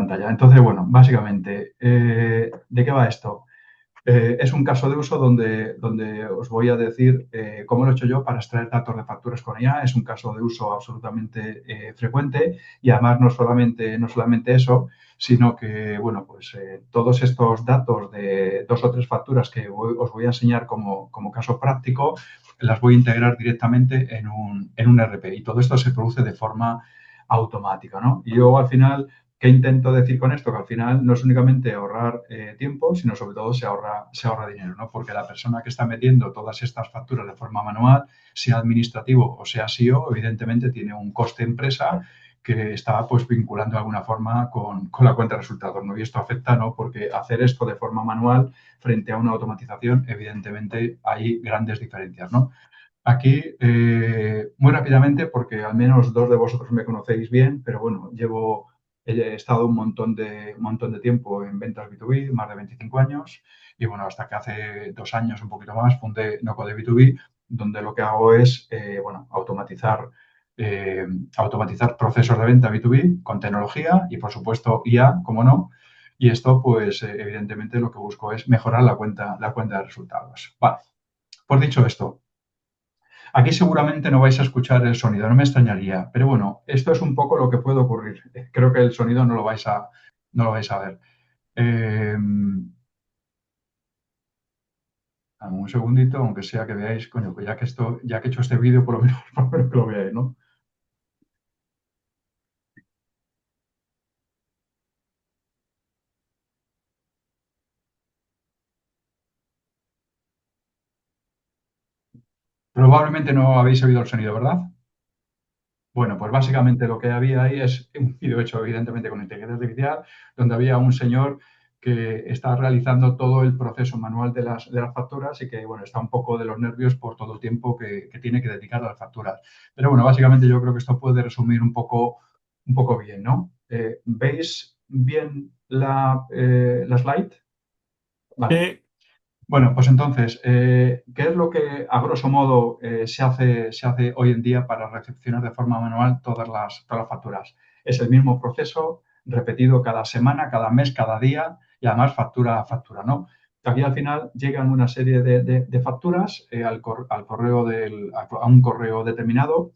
pantalla. Entonces, bueno, básicamente, ¿de qué va esto? Es un caso de uso donde os voy a decir cómo lo he hecho yo para extraer datos de facturas con IA. Es un caso de uso absolutamente frecuente y además no solamente eso, sino que, bueno, pues todos estos datos de 2 o 3 facturas que os voy a enseñar como caso práctico, las voy a integrar directamente en un RP y todo esto se produce de forma automática, ¿no? Y yo al final, ¿qué intento decir con esto? Que al final no es únicamente ahorrar tiempo, sino sobre todo se ahorra dinero, ¿no? Porque la persona que está metiendo todas estas facturas de forma manual, sea administrativo o sea SEO, evidentemente tiene un coste empresa que está pues vinculando de alguna forma con la cuenta de resultados, ¿no? Y esto afecta, ¿no? Porque hacer esto de forma manual frente a una automatización, evidentemente hay grandes diferencias, ¿no? Aquí, muy rápidamente, porque al menos 2 de vosotros me conocéis bien, pero bueno, he estado un montón de tiempo en ventas B2B, más de 25 años, y bueno, hasta que hace 2 años, un poquito más, fundé NoCode B2B, donde lo que hago es, bueno, automatizar procesos de venta B2B con tecnología y, por supuesto, IA, como no, y esto, pues, evidentemente, lo que busco es mejorar la cuenta de resultados. Vale, pues dicho esto, aquí seguramente no vais a escuchar el sonido, no me extrañaría, pero bueno, esto es un poco lo que puede ocurrir. Creo que el sonido no lo vais a ver. Eh, un segundito, aunque sea que veáis, coño, pues ya que he hecho este vídeo, por lo menos, por lo menos que lo veáis, ¿no? Probablemente no habéis oído el sonido, ¿verdad? Bueno, pues básicamente lo que había ahí es un vídeo hecho evidentemente con inteligencia artificial, donde había un señor que está realizando todo el proceso manual de las facturas y que, bueno, está un poco de los nervios por todo el tiempo que tiene que dedicar a las facturas. Pero bueno, básicamente yo creo que esto puede resumir un poco bien, ¿no? ¿Veis bien la slide? Vale. Sí. Bueno, pues entonces, ¿qué es lo que a grosso modo se hace hoy en día para recepcionar de forma manual todas las facturas? Es el mismo proceso repetido cada semana, cada mes, cada día y además factura a factura, ¿no? Aquí al final llegan una serie de facturas al correo a un correo determinado.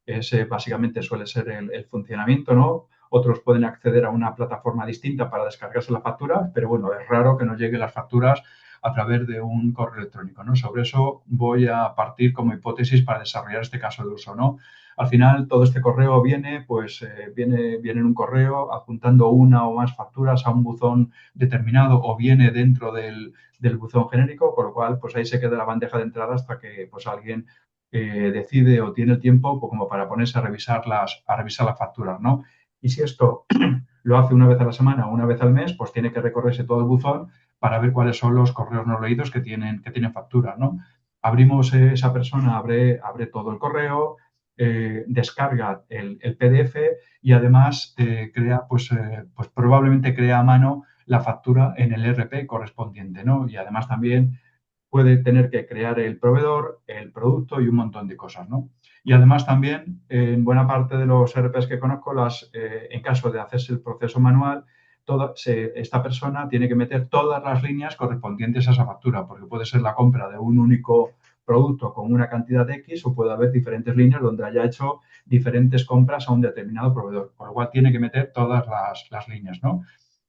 Ese básicamente suele ser el funcionamiento, ¿no? Otros pueden acceder a una plataforma distinta para descargarse la factura, pero bueno, es raro que nos lleguen las facturas a través de un correo electrónico, ¿no? Sobre eso voy a partir como hipótesis para desarrollar este caso de uso, ¿no? Al final, todo este correo viene en un correo adjuntando una o más facturas a un buzón determinado o viene dentro del buzón genérico, con lo cual, pues ahí se queda la bandeja de entrada hasta que pues alguien decide o tiene el tiempo pues, como para ponerse a revisar las facturas, ¿no? Y si esto lo hace una vez a la semana o una vez al mes, pues tiene que recorrerse todo el buzón para ver cuáles son los correos no leídos que tienen facturas, ¿no? Abrimos, esa persona abre todo el correo, descarga el PDF y además pues probablemente crea a mano la factura en el ERP correspondiente, ¿no? Y además también puede tener que crear el proveedor, el producto y un montón de cosas, ¿no? Y además también, en buena parte de los ERPs que conozco, en caso de hacerse el proceso manual, esta persona tiene que meter todas las líneas correspondientes a esa factura, porque puede ser la compra de un único producto con una cantidad de X o puede haber diferentes líneas donde haya hecho diferentes compras a un determinado proveedor, por lo cual tiene que meter todas las líneas, ¿no?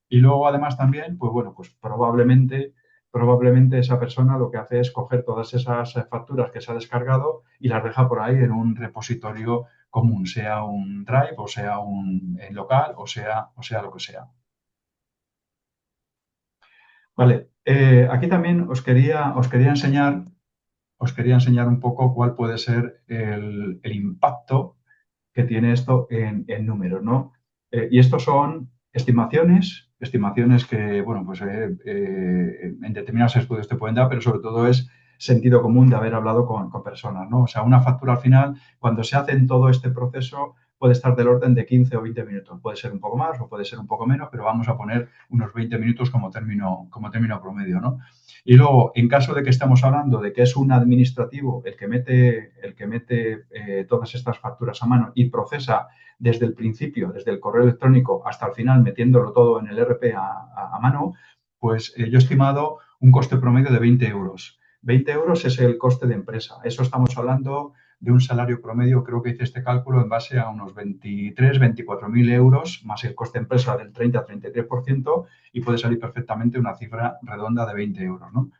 Y luego, además, también, pues bueno, pues probablemente esa persona lo que hace es coger todas esas facturas que se ha descargado y las deja por ahí en un repositorio común, sea un Drive o sea un en local o sea lo que sea. Vale, aquí también os quería enseñar un poco cuál puede ser el impacto que tiene esto en números, ¿no? Y estos son estimaciones que, bueno, pues en determinados estudios te pueden dar, pero sobre todo es sentido común de haber hablado con personas, ¿no? O sea, una factura al final, cuando se hace en todo este proceso, puede estar del orden de 15 o 20 minutos. Puede ser un poco más o puede ser un poco menos, pero vamos a poner unos 20 minutos como término promedio, ¿no? Y luego, en caso de que estemos hablando de que es un administrativo el que mete todas estas facturas a mano y procesa desde el principio, desde el correo electrónico hasta el final, metiéndolo todo en el ERP a mano, pues yo he estimado un coste promedio de 20 euros. 20 euros es el coste de empresa. Eso estamos hablando de un salario promedio, creo que hice este cálculo en base a unos 23, 24.000 euros, más el coste de empresa del 30 a 33%, y puede salir perfectamente una cifra redonda de 20 euros, ¿no?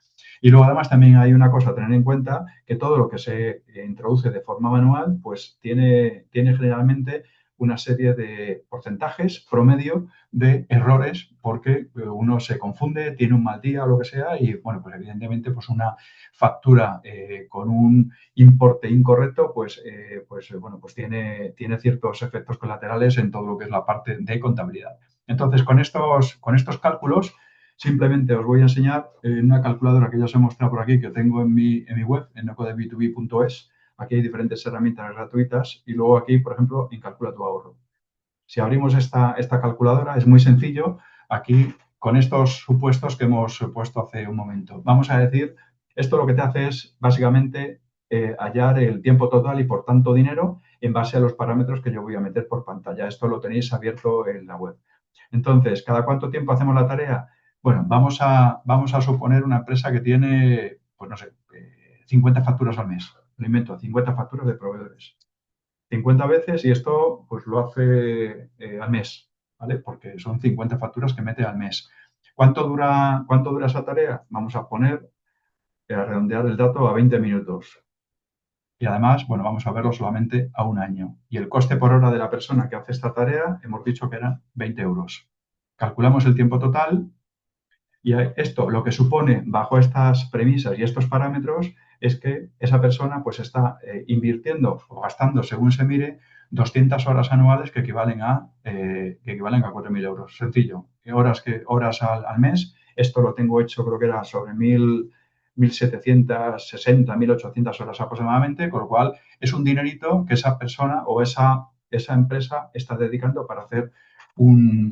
Y luego además también hay una cosa a tener en cuenta, que todo lo que se introduce de forma manual, pues tiene generalmente una serie de porcentajes promedio de errores porque uno se confunde, tiene un mal día o lo que sea y, bueno, pues evidentemente pues una factura con un importe incorrecto, bueno, pues tiene ciertos efectos colaterales en todo lo que es la parte de contabilidad. Entonces, con estos cálculos, simplemente os voy a enseñar una calculadora que ya os he mostrado por aquí, que tengo en mi web, en nocodeb2b.es. Aquí hay diferentes herramientas gratuitas y luego aquí, por ejemplo, en Calcula tu ahorro. Si abrimos esta calculadora, es muy sencillo. Aquí, con estos supuestos que hemos puesto hace un momento, vamos a decir, esto lo que te hace es básicamente hallar el tiempo total y, por tanto, dinero en base a los parámetros que yo voy a meter por pantalla. Esto lo tenéis abierto en la web. Entonces, ¿cada cuánto tiempo hacemos la tarea? Bueno, vamos a suponer una empresa que tiene, pues no sé, 50 facturas al mes. Lo invento, 50 facturas de proveedores. 50 veces y esto pues lo hace al mes, ¿vale? Porque son 50 facturas que mete al mes. ¿Cuánto dura esa tarea? Vamos a poner, a redondear el dato a 20 minutos. Y además, bueno, vamos a verlo solamente a un año. Y el coste por hora de la persona que hace esta tarea, hemos dicho que eran 20 euros. Calculamos el tiempo total y esto lo que supone bajo estas premisas y estos parámetros es que esa persona pues está invirtiendo o gastando, según se mire, 200 horas anuales que equivalen a 4.000 euros. Sencillo. Horas al mes. Esto lo tengo hecho, creo que era sobre 1.760, 1.800 horas aproximadamente, con lo cual es un dinerito que esa persona o esa empresa está dedicando para hacer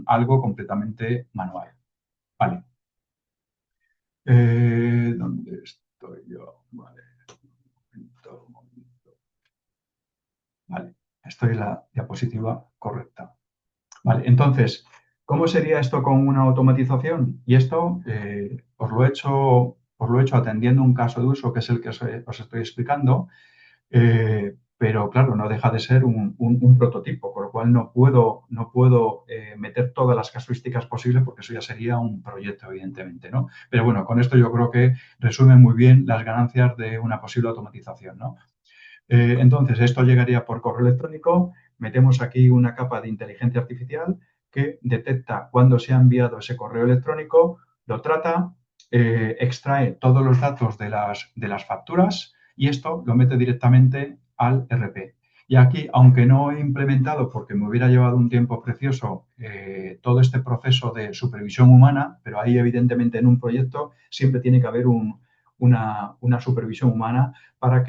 algo completamente manual. Vale. ¿Dónde estoy yo? Vale, un momento. Vale, estoy en la diapositiva correcta. Vale, entonces, ¿cómo sería esto con una automatización? Y esto os lo he hecho atendiendo un caso de uso que es el que os estoy explicando. Pero claro, no deja de ser un prototipo, con lo cual no puedo meter todas las casuísticas posibles porque eso ya sería un proyecto, evidentemente, ¿no? Pero bueno, con esto yo creo que resume muy bien las ganancias de una posible automatización, ¿no? Entonces, esto llegaría por correo electrónico, metemos aquí una capa de inteligencia artificial que detecta cuándo se ha enviado ese correo electrónico, lo trata, extrae todos los datos de las facturas y esto lo mete directamente al RP. Y aquí, aunque no he implementado, porque me hubiera llevado un tiempo precioso, todo este proceso de supervisión humana, pero ahí evidentemente en un proyecto siempre tiene que haber una supervisión humana para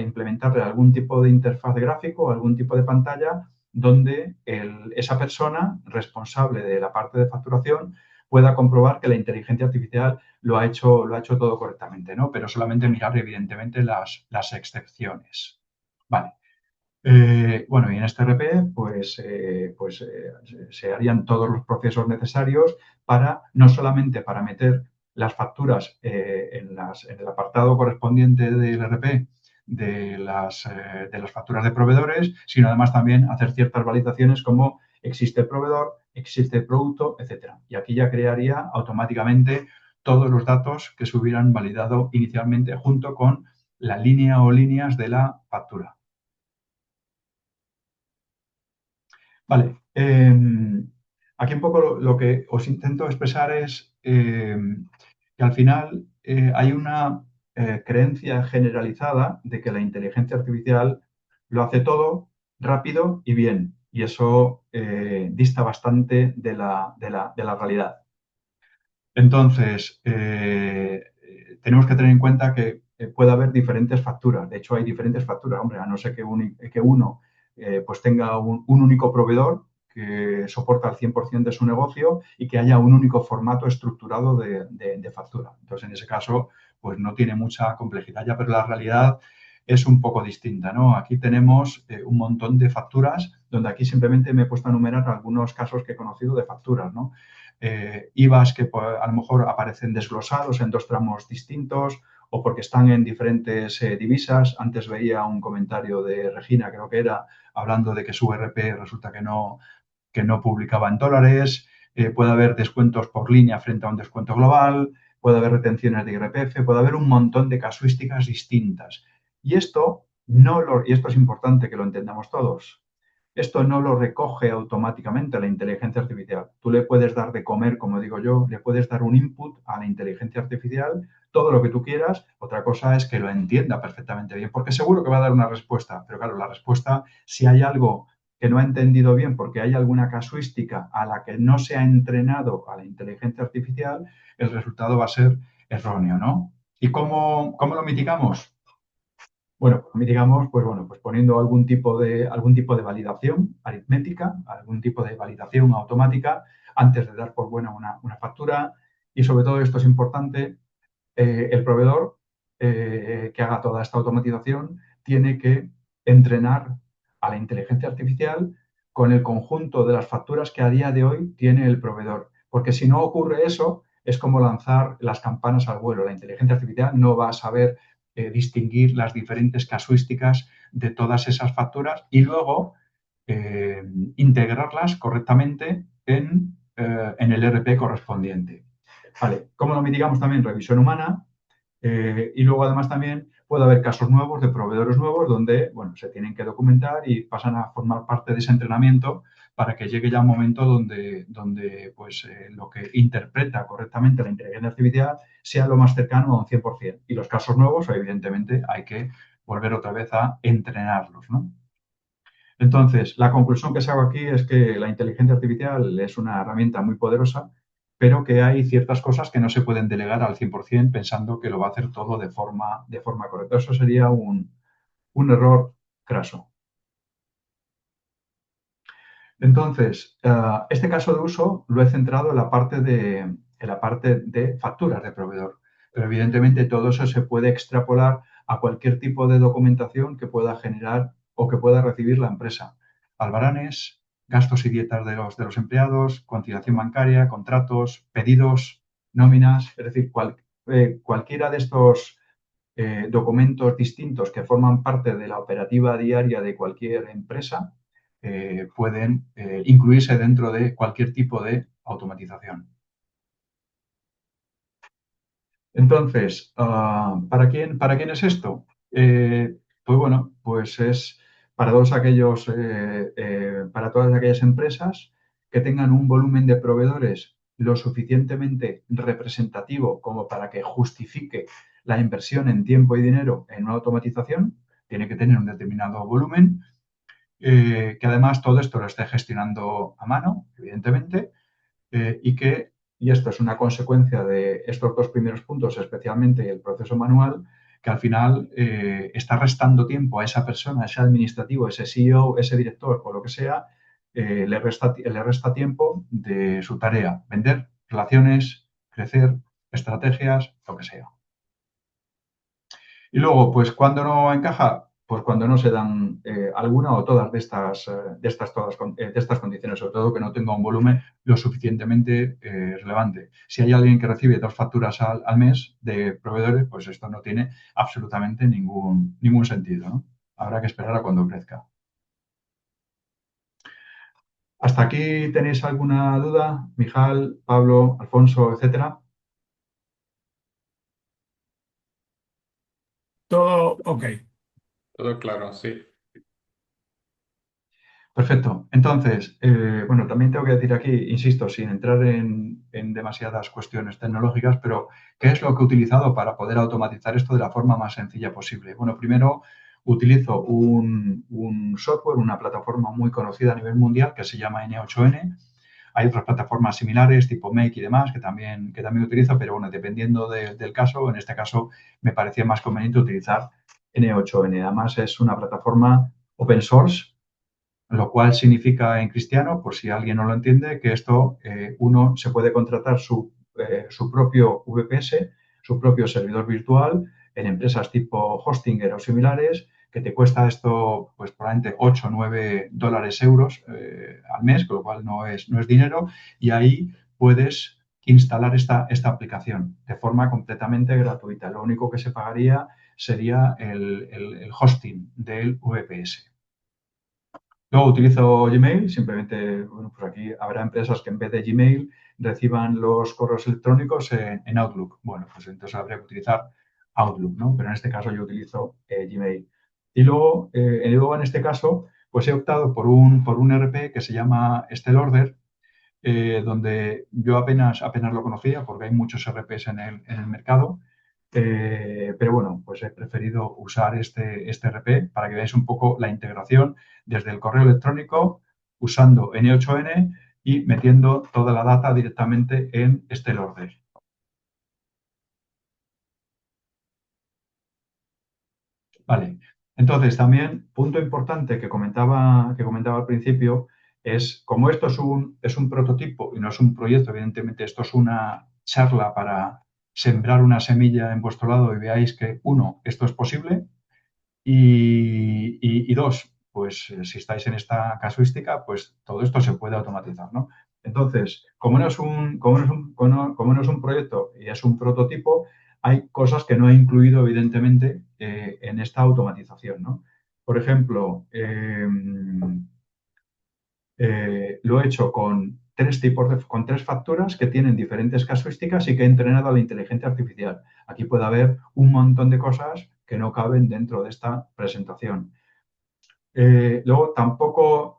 implementarle algún tipo de interfaz gráfico, algún tipo de pantalla donde esa persona responsable de la parte de facturación pueda comprobar que la inteligencia artificial lo ha hecho todo correctamente, ¿no? Pero solamente mirar, evidentemente, las excepciones. Vale. Bueno, y en este RP, se harían todos los procesos necesarios no solamente para meter las facturas en el apartado correspondiente del RP de las facturas de proveedores, sino además también hacer ciertas validaciones como existe el proveedor, existe el producto, etcétera. Y aquí ya crearía automáticamente todos los datos que se hubieran validado inicialmente junto con la línea o líneas de la factura. Vale. Aquí un poco lo que os intento expresar es que al final hay una creencia generalizada de que la inteligencia artificial lo hace todo rápido y bien. Y eso dista bastante de la realidad. Entonces, tenemos que tener en cuenta que puede haber diferentes facturas. De hecho, hay diferentes facturas. Hombre, a no ser que uno pues tenga un único proveedor que soporta el 100% de su negocio y que haya un único formato estructurado de factura. Entonces, en ese caso, pues no tiene mucha complejidad ya, pero la realidad es un poco distinta, ¿no? Aquí tenemos un montón de facturas, donde aquí simplemente me he puesto a enumerar algunos casos que he conocido de facturas, ¿no? IVAs que pues, a lo mejor aparecen desglosados en dos tramos distintos o porque están en diferentes divisas. Antes veía un comentario de Regina, creo que era, hablando de que su ERP resulta que no publicaba en dólares, puede haber descuentos por línea frente a un descuento global, puede haber retenciones de IRPF, puede haber un montón de casuísticas distintas. Y esto, y esto es importante que lo entendamos todos, esto no lo recoge automáticamente la inteligencia artificial. Tú le puedes dar de comer, como digo yo, le puedes dar un input a la inteligencia artificial, todo lo que tú quieras. Otra cosa es que lo entienda perfectamente bien, porque seguro que va a dar una respuesta. Pero claro, la respuesta, si hay algo que no ha entendido bien porque hay alguna casuística a la que no se ha entrenado a la inteligencia artificial, el resultado va a ser erróneo, ¿no? ¿Y cómo lo mitigamos? Bueno, mitigamos, pues bueno, pues poniendo algún tipo de validación aritmética, algún tipo de validación automática antes de dar por buena una factura. Y sobre todo esto es importante, el proveedor que haga toda esta automatización tiene que entrenar a la inteligencia artificial con el conjunto de las facturas que a día de hoy tiene el proveedor. Porque si no ocurre eso, es como lanzar las campanas al vuelo. La inteligencia artificial no va a saber distinguir las diferentes casuísticas de todas esas facturas y luego eh, integrarlas correctamente en el ERP correspondiente. Vale, ¿cómo lo mitigamos también? Revisión humana. Y luego, además, también puede haber casos nuevos de proveedores nuevos donde, bueno, se tienen que documentar y pasan a formar parte de ese entrenamiento para que llegue ya un momento donde pues, lo que interpreta correctamente la inteligencia artificial sea lo más cercano a un 100%. Y los casos nuevos, evidentemente, hay que volver otra vez a entrenarlos, ¿no? Entonces, la conclusión que saco aquí es que la inteligencia artificial es una herramienta muy poderosa, pero que hay ciertas cosas que no se pueden delegar al 100% pensando que lo va a hacer todo de forma correcta. Eso sería un error craso. Entonces, este caso de uso lo he centrado en la parte de facturas de proveedor, pero evidentemente todo eso se puede extrapolar a cualquier tipo de documentación que pueda generar o que pueda recibir la empresa. Albaranes, gastos y dietas de los empleados, conciliación bancaria, contratos, pedidos, nóminas, es decir, cualquiera de estos documentos distintos que forman parte de la operativa diaria de cualquier empresa pueden incluirse dentro de cualquier tipo de automatización. Entonces, ¿para quién es esto? Pues bueno, pues es para todas aquellas empresas que tengan un volumen de proveedores lo suficientemente representativo como para que justifique la inversión en tiempo y dinero en una automatización. Tiene que tener un determinado volumen, que además todo esto lo esté gestionando a mano, evidentemente, y esto es una consecuencia de estos dos primeros puntos, especialmente el proceso manual, que al final está restando tiempo a esa persona, ese administrativo, ese CEO, ese director o lo que sea, le resta tiempo de su tarea, vender relaciones, crecer, estrategias, lo que sea. Y luego, pues, ¿cuándo no encaja? Pues cuando no se dan alguna o todas de estas condiciones, sobre todo que no tenga un volumen lo suficientemente relevante. Si hay alguien que recibe 2 facturas al mes de proveedores, pues esto no tiene absolutamente ningún sentido, ¿no? Habrá que esperar a cuando crezca. ¿Hasta aquí tenéis alguna duda? Mijal, Pablo, Alfonso, etcétera. Todo ok. Todo claro, sí. Perfecto. Entonces, bueno, también tengo que decir aquí, insisto, sin entrar en demasiadas cuestiones tecnológicas, pero ¿qué es lo que he utilizado para poder automatizar esto de la forma más sencilla posible? Bueno, primero utilizo un software, una plataforma muy conocida a nivel mundial que se llama N8N. Hay otras plataformas similares, tipo Make y demás, que también utilizo, pero bueno, dependiendo del caso, en este caso me parecía más conveniente utilizar N8N. Además, es una plataforma open source lo cual significa en cristiano, por si alguien no lo entiende, que esto uno se puede contratar su propio VPS, su propio servidor virtual en empresas tipo Hostinger o similares, que te cuesta esto pues probablemente 8 o 9 dólares euros al mes, con lo cual no es dinero, y ahí puedes instalar esta aplicación de forma completamente gratuita. Lo único que se pagaría sería el hosting del VPS. Luego utilizo Gmail, simplemente, bueno, pues aquí habrá empresas que en vez de Gmail reciban los correos electrónicos en Outlook. Bueno, pues entonces habría que utilizar Outlook, ¿no? Pero en este caso yo utilizo Gmail. Y luego en este caso, pues he optado por un ERP que se llama Stellorder, donde yo apenas lo conocía porque hay muchos ERPs en el mercado. Pero bueno, pues he preferido usar este ERP para que veáis un poco la integración desde el correo electrónico usando N8N y metiendo toda la data directamente en Stellorder. Vale. Entonces, también, punto importante que comentaba al principio, es como esto es un prototipo y no es un proyecto, evidentemente, esto es una charla para sembrar una semilla en vuestro lado y veáis que, uno, esto es posible, y dos, pues si estáis en esta casuística, pues todo esto se puede automatizar, ¿no? Entonces, como no es un proyecto y es un prototipo, hay cosas que no he incluido, evidentemente, en esta automatización, ¿no? Por ejemplo, lo he hecho con tres facturas que tienen diferentes casuísticas y que he entrenado a la inteligencia artificial. Aquí puede haber un montón de cosas que no caben dentro de esta presentación. Luego,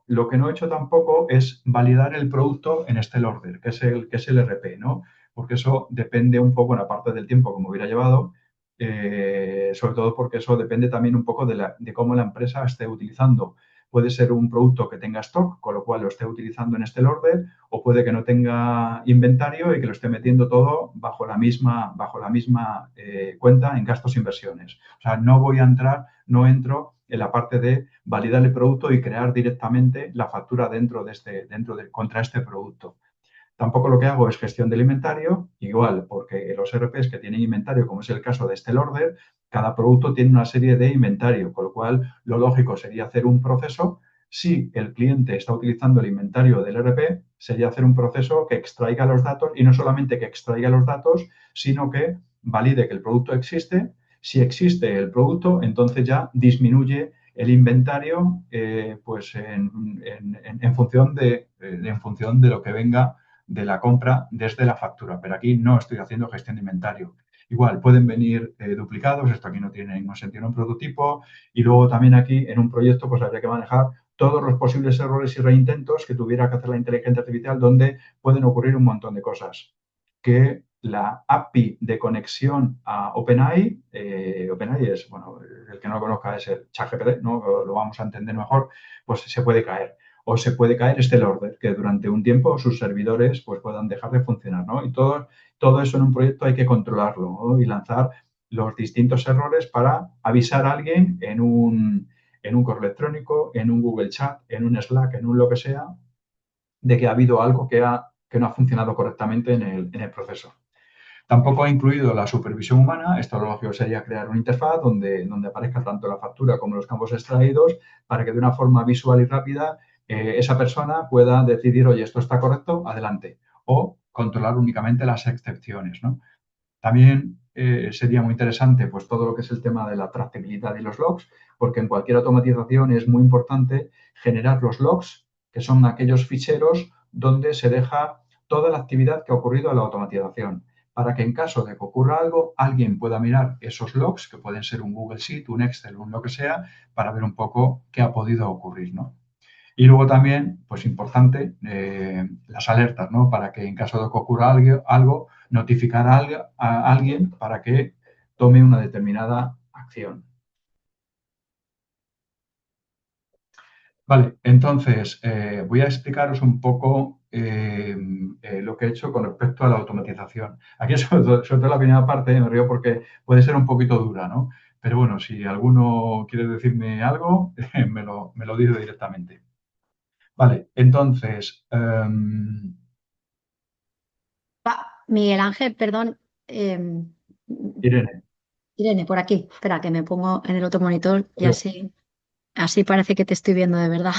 lo que no he hecho tampoco es validar el producto en este order, que es el RP, ¿no? Porque eso depende un poco, en la parte del tiempo que me hubiera llevado, sobre todo porque eso depende también un poco de cómo la empresa esté utilizando. Puede ser un producto que tenga stock, con lo cual lo esté utilizando en este order, o puede que no tenga inventario y que lo esté metiendo todo bajo la misma cuenta en gastos e inversiones. O sea, no entro en la parte de validar el producto y crear directamente la factura contra este producto. Tampoco lo que hago es gestión del inventario, igual, porque los ERPs que tienen inventario, como es el caso de Stellorder, cada producto tiene una serie de inventario, con lo cual lo lógico sería hacer un proceso. Si el cliente está utilizando el inventario del ERP, sería hacer un proceso que extraiga los datos y no solamente que extraiga los datos, sino que valide que el producto existe. Si existe el producto, entonces ya disminuye el inventario pues en función de lo que venga de la compra desde la factura, pero aquí no estoy haciendo gestión de inventario. Igual, pueden venir duplicados, esto aquí no tiene ningún sentido en un prototipo, y luego también aquí en un proyecto pues habría que manejar todos los posibles errores y reintentos que tuviera que hacer la inteligencia artificial, donde pueden ocurrir un montón de cosas. Que la API de conexión a OpenAI, OpenAI es, bueno, el que no lo conozca es el ChatGPT, ¿no? Lo vamos a entender mejor, pues se puede caer. O se puede caer este order, que durante un tiempo sus servidores pues, puedan dejar de funcionar, ¿no? Y todo eso en un proyecto hay que controlarlo, ¿no? Y lanzar los distintos errores para avisar a alguien en un correo electrónico, en un Google Chat, en un Slack, en un lo que sea, de que ha habido algo que no ha funcionado correctamente en el proceso. Tampoco ha incluido la supervisión humana. Esto lo lógico sería crear una interfaz donde aparezca tanto la factura como los campos extraídos para que de una forma visual y rápida esa persona pueda decidir, oye, esto está correcto, adelante. O controlar únicamente las excepciones, ¿no? También sería muy interesante pues, todo lo que es el tema de la trazabilidad y los logs, porque en cualquier automatización es muy importante generar los logs, que son aquellos ficheros donde se deja toda la actividad que ha ocurrido en la automatización, para que en caso de que ocurra algo, alguien pueda mirar esos logs, que pueden ser un Google Sheet, un Excel, un lo que sea, para ver un poco qué ha podido ocurrir, ¿no? Y luego también, pues importante, las alertas, ¿no? Para que en caso de que ocurra algo, notificar a alguien para que tome una determinada acción. Vale, entonces voy a explicaros un poco lo que he hecho con respecto a la automatización. Aquí, sobre todo la primera parte, me río porque puede ser un poquito dura, ¿no? Pero bueno, si alguno quiere decirme algo, me lo dice directamente. Vale, entonces, Miguel Ángel, perdón. em, Irene, Irene, por aquí. Espera, que me pongo en el otro monitor y yo- así parece que te estoy viendo de verdad.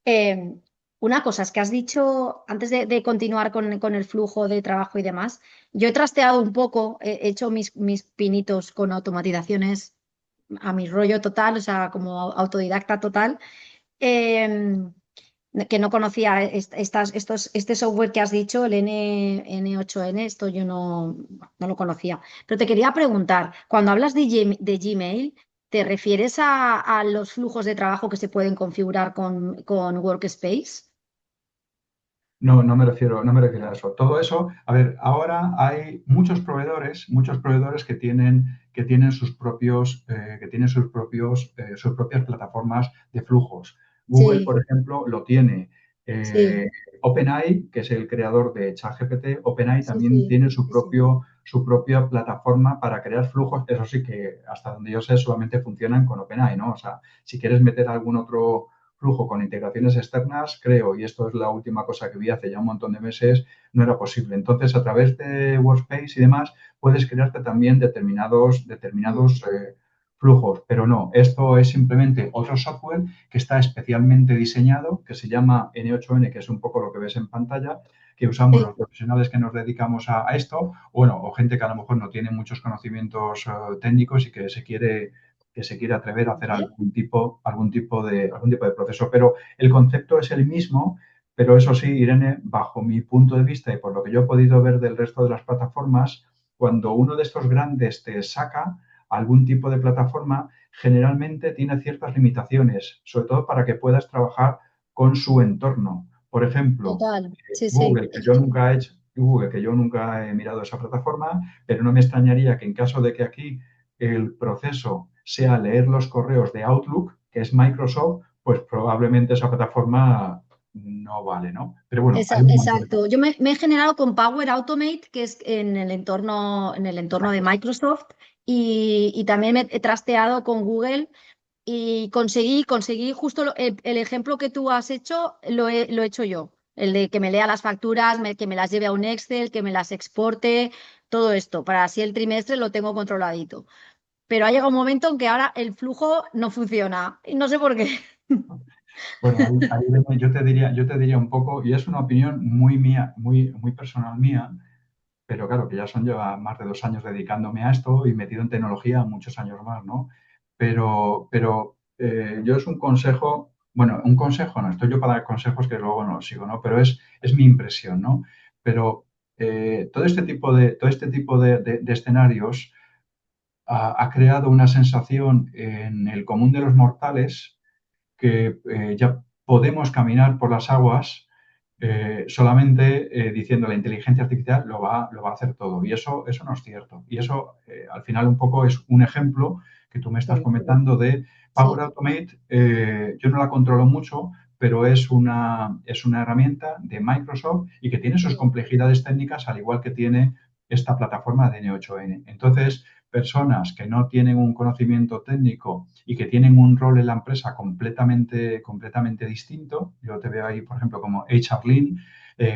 Eh, una cosa es que has dicho, antes de continuar con el flujo de trabajo y demás, yo he trasteado un poco, he hecho mis pinitos con automatizaciones a mi rollo total, o sea, como autodidacta total, eh, que no conocía este software que has dicho, el N8N, esto yo no lo conocía. Pero te quería preguntar, cuando hablas de Gmail, ¿te refieres a los flujos de trabajo que se pueden configurar con Workspace? no me refiero a eso. Todo eso, a ver, ahora hay muchos proveedores que tienen sus propias plataformas de flujos. Google, Sí, por ejemplo, lo tiene. sí, Eh, OpenAI, que es el creador de ChatGPT, OpenAI sí, también sí, tiene su sí, sí. propio, su propia plataforma para crear flujos. Eso sí que, hasta donde yo sé, solamente funcionan con OpenAI, ¿no? O sea, si quieres meter algún otro flujo con integraciones externas, creo, y esto es la última cosa que vi hace ya un montón de meses, no era posible. Entonces, a través de Workspace y demás, puedes crearte también Mm, determinados flujos, pero no, esto es simplemente otro software que está especialmente diseñado, que se llama N8N, que es un poco lo que ves en pantalla, que usamos sí, los profesionales que nos dedicamos a esto, bueno, o gente que a lo mejor no tiene muchos conocimientos técnicos y que se quiere atrever a hacer ¿vale? algún tipo de proceso. Pero el concepto es el mismo, pero eso sí, Irene, bajo mi punto de vista y por lo que yo he podido ver del resto de las plataformas, cuando uno de estos grandes te saca algún tipo de plataforma, generalmente tiene ciertas limitaciones, sobre todo para que puedas trabajar con su entorno. Por ejemplo, Total, sí, sí. Google, que yo nunca he mirado esa plataforma, pero no me extrañaría que en caso de que aquí el proceso sea leer los correos de Outlook, que es Microsoft, pues probablemente esa plataforma no vale, ¿no? Pero bueno, hay un montón de Exacto. Yo me he generado con Power Automate, que es en el entorno de casos. Microsoft, y también me he trasteado con Google y conseguí justo el ejemplo que tú has hecho, lo he hecho yo. El de que me lea las facturas, que me las lleve a un Excel, que me las exporte, todo esto, para así el trimestre lo tengo controladito. Pero ha llegado un momento en que ahora el flujo no funciona y no sé por qué. Bueno, ahí yo te diría un poco, y es una opinión muy mía, muy, muy personal mía, pero claro, que ya son ya más de 2 años dedicándome a esto y metido en tecnología muchos años más, ¿no? Pero yo es un consejo, bueno, un consejo no, estoy yo para dar consejos que luego no los sigo, ¿no? Pero es mi impresión, ¿no? Pero todo este tipo de escenarios ha creado una sensación en el común de los mortales que ya podemos caminar por las aguas solamente diciendo la inteligencia artificial lo va a hacer todo. Y eso no es cierto. Y eso al final un poco es un ejemplo que tú me estás Sí, comentando de Power sí, Automate. Yo no la controlo mucho, pero es una herramienta de Microsoft y que tiene sus sí, complejidades técnicas, al igual que tiene esta plataforma de N8N. Entonces, personas que no tienen un conocimiento técnico y que tienen un rol en la empresa completamente distinto. Yo te veo ahí, por ejemplo, como HR Lean.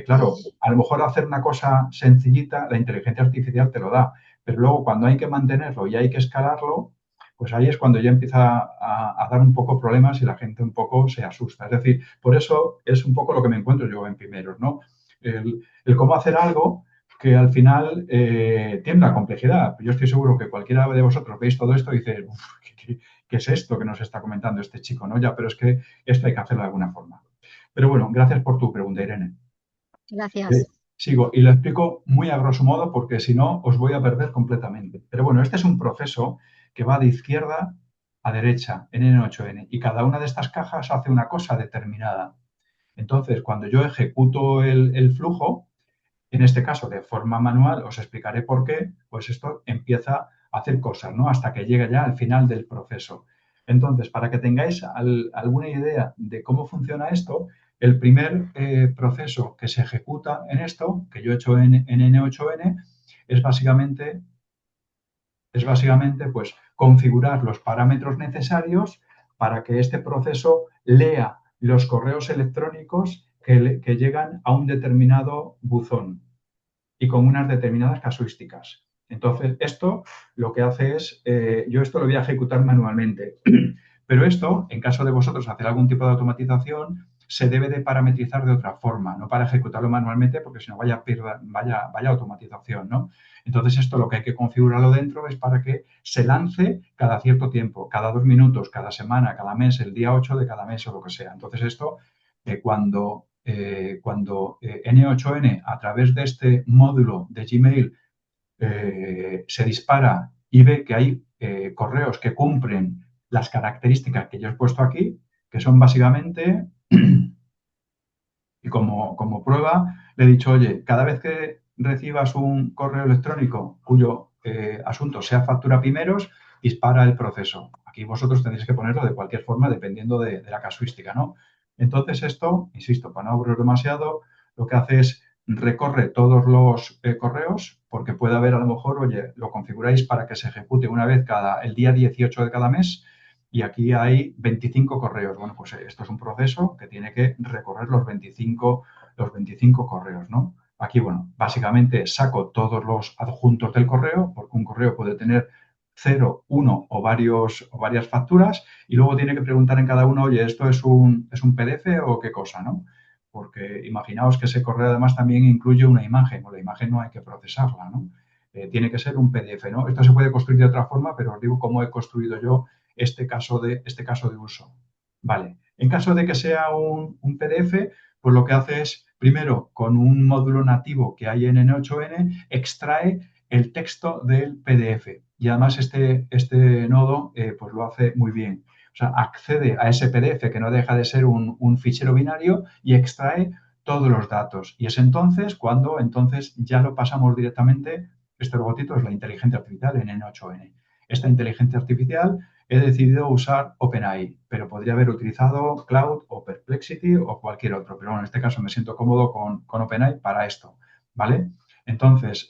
Claro, sí, a lo mejor hacer una cosa sencillita, la inteligencia artificial te lo da, pero luego cuando hay que mantenerlo y hay que escalarlo, pues ahí es cuando ya empieza a dar un poco problemas y la gente un poco se asusta. Es decir, por eso es un poco lo que me encuentro yo en primeros, ¿no? El cómo hacer algo que al final tiene una complejidad. Yo estoy seguro que cualquiera de vosotros veis todo esto y dice, "Uf, ¿qué es esto que nos está comentando este chico? ¿No? Ya, pero es que esto hay que hacerlo de alguna forma. Pero bueno, gracias por tu pregunta, Irene. Eh, gracias. Sigo y lo explico muy a grosso modo porque si no os voy a perder completamente. Pero bueno, este es un proceso que va de izquierda a derecha en N8N y cada una de estas cajas hace una cosa determinada. Entonces, cuando yo ejecuto el flujo, en este caso de forma manual, os explicaré por qué, pues esto empieza a hacer cosas, ¿no? Hasta que llega ya al final del proceso. Entonces, para que tengáis alguna idea de cómo funciona esto, el primer proceso que se ejecuta en esto, que yo he hecho en N8N, es básicamente pues configurar los parámetros necesarios para que este proceso lea los correos electrónicos que llegan a un determinado buzón y con unas determinadas casuísticas. Entonces, esto lo que hace es, yo esto lo voy a ejecutar manualmente, pero esto, en caso de vosotros hacer algún tipo de automatización, se debe de parametrizar de otra forma, no para ejecutarlo manualmente, porque si no vaya automatización, ¿no? Entonces, esto lo que hay que configurarlo dentro es para que se lance cada cierto tiempo, cada 2 minutos, cada semana, cada mes, el día 8 de cada mes o lo que sea. Entonces, esto, cuando N8N, a través de este módulo de Gmail, se dispara y ve que hay correos que cumplen las características que yo he puesto aquí, que son básicamente, y como prueba, le he dicho, oye, cada vez que recibas un correo electrónico cuyo asunto sea factura primeros, dispara el proceso. Aquí vosotros tendréis que ponerlo de cualquier forma, dependiendo de la casuística, ¿no? Entonces esto, insisto, para no aburrir demasiado, lo que hace es recorre todos los correos, porque puede haber a lo mejor, oye, lo configuráis para que se ejecute una vez el día 18 de cada mes, y aquí hay 25 correos. Bueno, pues esto es un proceso que tiene que recorrer los 25 correos, ¿no? Aquí, bueno, básicamente saco todos los adjuntos del correo, porque un correo puede tener 0, 1 o varias facturas, y luego tiene que preguntar en cada uno, oye, ¿esto es un PDF o qué cosa, no? Porque imaginaos que ese correo además también incluye una imagen, o la imagen no hay que procesarla, ¿no? Tiene que ser un PDF, ¿no? Esto se puede construir de otra forma, pero os digo cómo he construido yo este caso de uso. Vale, en caso de que sea un PDF, pues lo que hace es, primero, con un módulo nativo que hay en N8N, extrae el texto del PDF. Y además este nodo pues lo hace muy bien. O sea, accede a ese PDF que no deja de ser un fichero binario y extrae todos los datos. Y es entonces cuando ya lo pasamos directamente. Este robotito es la inteligencia artificial en N8N. Esta inteligencia artificial he decidido usar OpenAI, pero podría haber utilizado Cloud o Perplexity o cualquier otro. Pero bueno, en este caso me siento cómodo con OpenAI para esto, ¿vale? Entonces,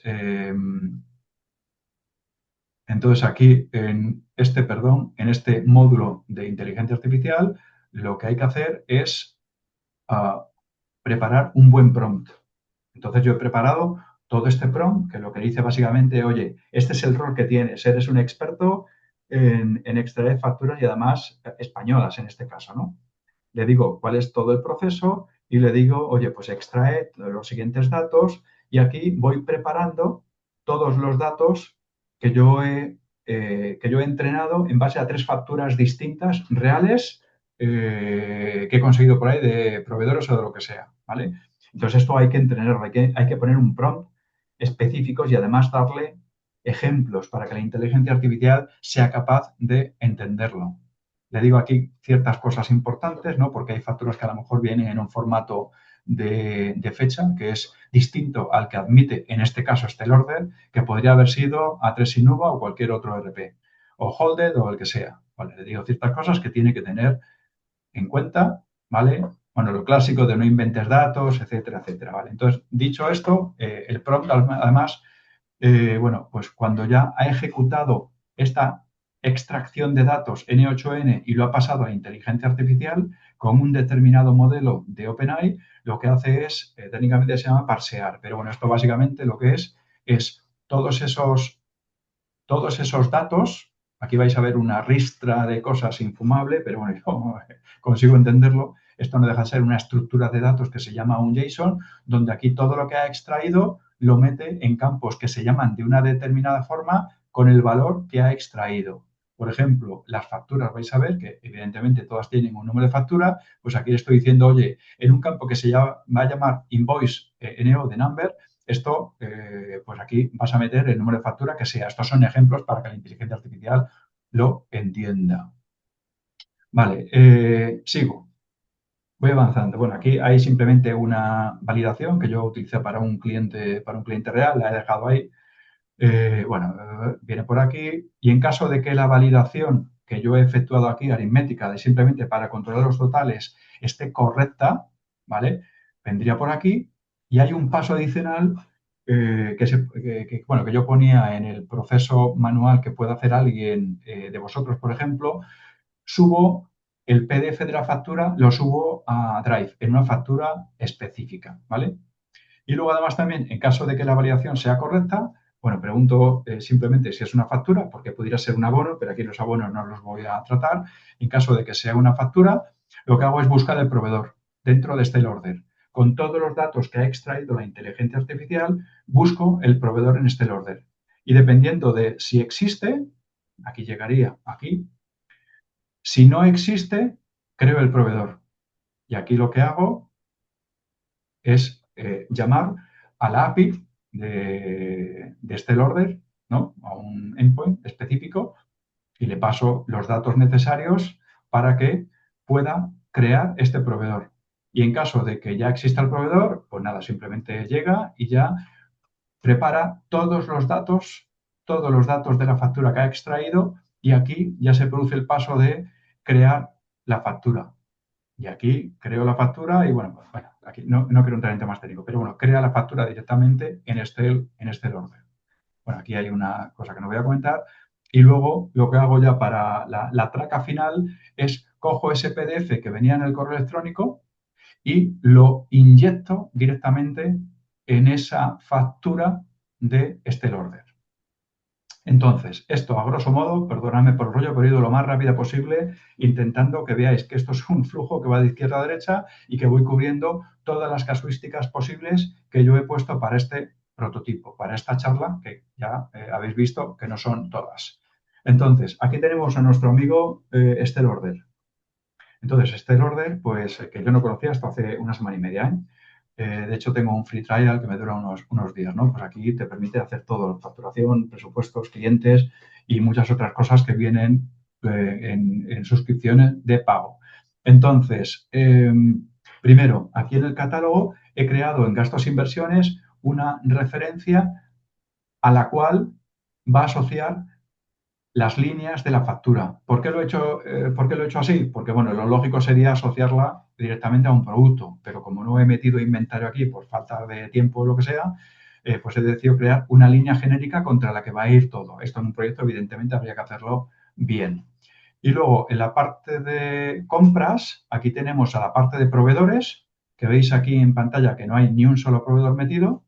aquí en este módulo de inteligencia artificial, lo que hay que hacer es preparar un buen prompt. Entonces yo he preparado todo este prompt que lo que dice básicamente, oye, este es el rol que tienes, eres un experto en extraer facturas y además españolas en este caso, ¿no? Le digo cuál es todo el proceso y le digo, oye, pues extrae los siguientes datos y aquí voy preparando todos los datos que yo he entrenado en base a 3 facturas distintas, reales, que he conseguido por ahí de proveedores o de lo que sea, ¿vale? Entonces esto hay que entrenarlo, hay que poner un prompt específicos y además darle ejemplos para que la inteligencia artificial sea capaz de entenderlo. Le digo aquí ciertas cosas importantes, ¿no? Porque hay facturas que a lo mejor vienen en un formato de fecha que es distinto al que admite, en este caso, Order, que podría haber sido A3 Innova o cualquier otro ERP, o Holded o el que sea. Vale, le digo ciertas cosas que tiene que tener en cuenta, ¿vale? Bueno, lo clásico de no inventes datos, etcétera, etcétera, ¿vale? Entonces, dicho esto, el prompt, además, bueno, pues cuando ya ha ejecutado esta extracción de datos N8N y lo ha pasado a inteligencia artificial con un determinado modelo de OpenAI, lo que hace es, técnicamente se llama parsear, pero bueno, esto básicamente lo que es todos esos datos. Aquí vais a ver una ristra de cosas infumable, pero bueno, yo consigo entenderlo. Esto no deja de ser una estructura de datos que se llama un JSON, donde aquí todo lo que ha extraído lo mete en campos que se llaman de una determinada forma con el valor que ha extraído. Por ejemplo, las facturas, vais a ver que evidentemente todas tienen un número de factura, pues aquí le estoy diciendo, oye, en un campo que va a llamar invoice NO de number, esto, pues aquí vas a meter el número de factura que sea. Estos son ejemplos para que la inteligencia artificial lo entienda. Vale, sigo. Voy avanzando. Bueno, aquí hay simplemente una validación que yo utilicé para un cliente real, la he dejado ahí. Bueno, viene por aquí y en caso de que la validación que yo he efectuado aquí, aritmética, de simplemente para controlar los totales, esté correcta, ¿vale? Vendría por aquí y hay un paso adicional que yo ponía en el proceso manual que puede hacer alguien de vosotros, por ejemplo, subo el PDF de la factura lo subo a Drive en una factura específica, ¿vale? Y luego, además, también, en caso de que la validación sea correcta, bueno, pregunto simplemente si es una factura, porque pudiera ser un abono, pero aquí los abonos no los voy a tratar. En caso de que sea una factura, lo que hago es buscar el proveedor dentro de este order. Con todos los datos que ha extraído la inteligencia artificial, busco el proveedor en este order. Y dependiendo de si existe, aquí llegaría aquí. Si no existe, creo el proveedor. Y aquí lo que hago es llamar a la API de este order, ¿no? A un endpoint específico y le paso los datos necesarios para que pueda crear este proveedor. Y en caso de que ya exista el proveedor, pues nada, simplemente llega y ya prepara todos los datos de la factura que ha extraído y aquí ya se produce el paso de crear la factura. Y aquí creo la factura y bueno, aquí no quiero entrar en temas técnicos, pero bueno, crea la factura directamente en este orden. Bueno, aquí hay una cosa que no voy a comentar. Y luego lo que hago ya para la traca final es cojo ese PDF que venía en el correo electrónico y lo inyecto directamente en esa factura de este order. Entonces, esto a grosso modo, perdonadme por el rollo, pero he ido lo más rápido posible intentando que veáis que esto es un flujo que va de izquierda a derecha y que voy cubriendo todas las casuísticas posibles que yo he puesto para este prototipo, para esta charla, que ya habéis visto que no son todas. Entonces, aquí tenemos a nuestro amigo Esther Order. Entonces, Esther Order, pues que yo no conocía hasta hace una semana y media, de hecho, tengo un free trial que me dura unos días, ¿no? Pues aquí te permite hacer todo, facturación, presupuestos, clientes y muchas otras cosas que vienen en suscripciones de pago. Entonces, primero, aquí en el catálogo he creado en gastos e inversiones una referencia a la cual va a asociar las líneas de la factura. ¿Por qué lo he hecho así? Porque, bueno, lo lógico sería asociarla directamente a un producto, pero como no he metido inventario aquí por falta de tiempo o lo que sea, pues he decidido crear una línea genérica contra la que va a ir todo. Esto en un proyecto, evidentemente, habría que hacerlo bien. Y luego, en la parte de compras, aquí tenemos a la parte de proveedores, que veis aquí en pantalla que no hay ni un solo proveedor metido.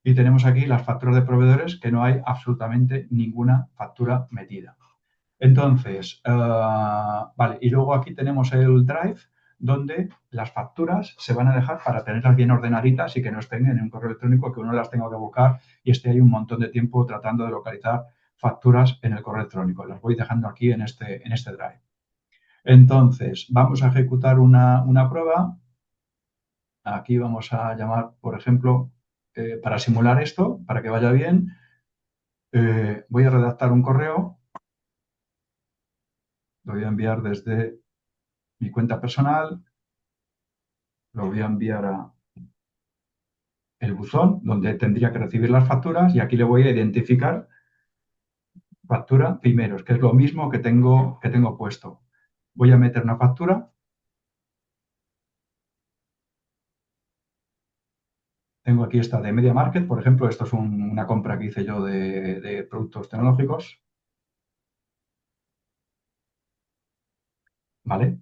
Y tenemos aquí las facturas de proveedores que no hay absolutamente ninguna factura metida. Entonces, vale, y luego aquí tenemos el Drive, donde las facturas se van a dejar para tenerlas bien ordenaditas y que no estén en un correo electrónico que uno las tenga que buscar y esté ahí un montón de tiempo tratando de localizar facturas en el correo electrónico. Las voy dejando aquí en este Drive. Entonces, vamos a ejecutar una prueba. Aquí vamos a llamar, por ejemplo, para simular esto, para que vaya bien, voy a redactar un correo. Lo voy a enviar desde mi cuenta personal. Lo voy a enviar a el buzón, donde tendría que recibir las facturas. Y aquí le voy a identificar factura primeros, que es lo mismo que tengo puesto. Voy a meter una factura. Tengo aquí esta de Media Market, por ejemplo. Esto es una compra que hice yo de productos tecnológicos. ¿Vale?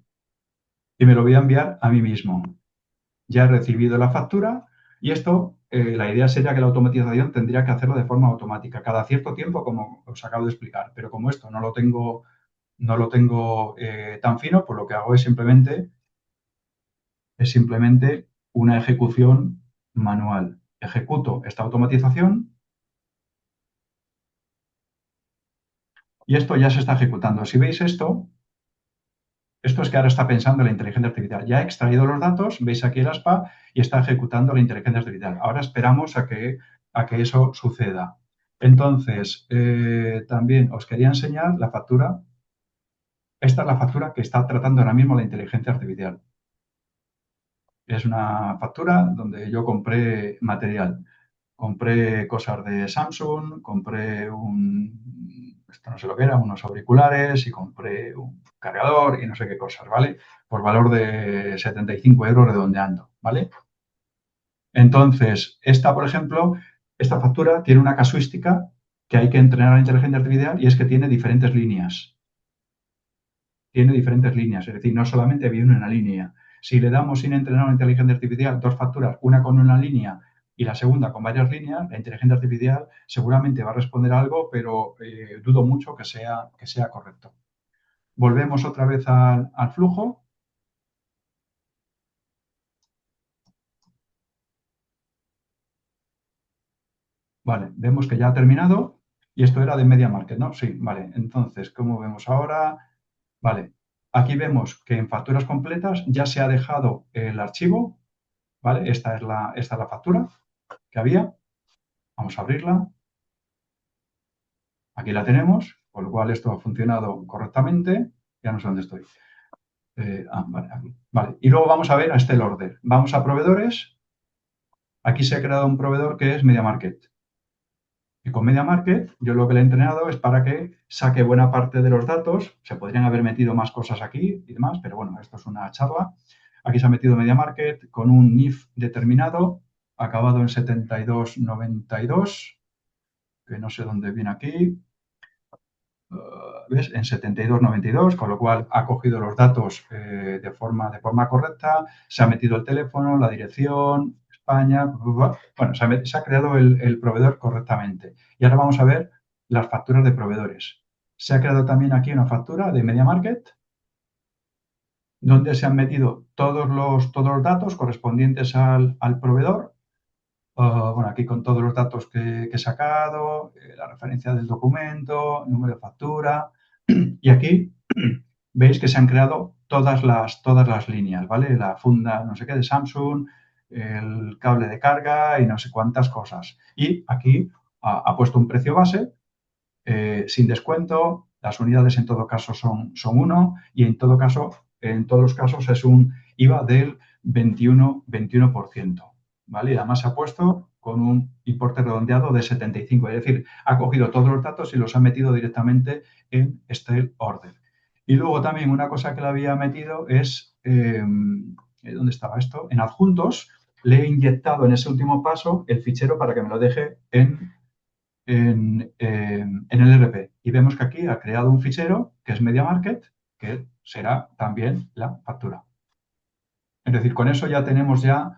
Y me lo voy a enviar a mí mismo. Ya he recibido la factura y esto, la idea sería que la automatización tendría que hacerlo de forma automática, cada cierto tiempo, como os acabo de explicar. Pero como esto no lo tengo tan fino, pues lo que hago es simplemente una ejecución manual. Ejecuto esta automatización y esto ya se está ejecutando. Si veis esto es que ahora está pensando la inteligencia artificial. Ya ha extraído los datos, veis aquí el ASPA y está ejecutando la inteligencia artificial. Ahora esperamos a que eso suceda. Entonces, también os quería enseñar la factura. Esta es la factura que está tratando ahora mismo la inteligencia artificial. Es una factura donde yo compré material. Compré cosas de Samsung, compré esto no sé lo que era, unos auriculares y compré un cargador y no sé qué cosas, ¿vale? Por valor de 75 euros redondeando, ¿vale? Entonces, por ejemplo, esta factura tiene una casuística que hay que entrenar a la inteligencia artificial y es que tiene diferentes líneas. tiene diferentes líneas, es decir, no solamente viene una línea. Si le damos sin entrenar una inteligencia artificial dos facturas, una con una línea y la segunda con varias líneas, la inteligencia artificial seguramente va a responder algo, pero dudo mucho que sea correcto. Volvemos otra vez al flujo. Vale, vemos que ya ha terminado y esto era de Media Market, ¿no? Sí, vale. Entonces, ¿cómo vemos ahora? Vale, aquí vemos que en facturas completas ya se ha dejado el archivo, ¿vale? Esta es la factura que había. Vamos a abrirla. Aquí la tenemos, con lo cual esto ha funcionado correctamente. Ya no sé dónde estoy. Vale, aquí. Vale, y luego vamos a ver a este order. Vamos a proveedores. Aquí se ha creado un proveedor que es Media Market. Y con Media Market, yo lo que le he entrenado es para que saque buena parte de los datos. Se podrían haber metido más cosas aquí y demás, pero bueno, esto es una charla. Aquí se ha metido Media Market con un NIF determinado, acabado en 7292, que no sé dónde viene aquí. ¿Ves? En 7292, con lo cual ha cogido los datos de forma correcta, se ha metido el teléfono, la dirección, España, bueno, se ha creado el proveedor correctamente. Y ahora vamos a ver las facturas de proveedores. Se ha creado también aquí una factura de Media Market, donde se han metido todos los datos correspondientes al proveedor. Bueno, aquí con todos los datos que he sacado, la referencia del documento, el número de factura. Y aquí veis que se han creado todas las líneas, ¿vale? La funda no sé qué de Samsung, el cable de carga y no sé cuántas cosas. Y aquí ha puesto un precio base, sin descuento. Las unidades en todo caso son 1 y en todos los casos es un IVA del 21%. ¿Vale? Y además se ha puesto con un importe redondeado de 75, es decir, ha cogido todos los datos y los ha metido directamente en este order. Y luego también una cosa que le había metido es, ¿dónde estaba esto? En adjuntos, le he inyectado en ese último paso el fichero para que me lo deje en el ERP. Y vemos que aquí ha creado un fichero que es Media Market, que será también la factura. Es decir, con eso ya tenemos ya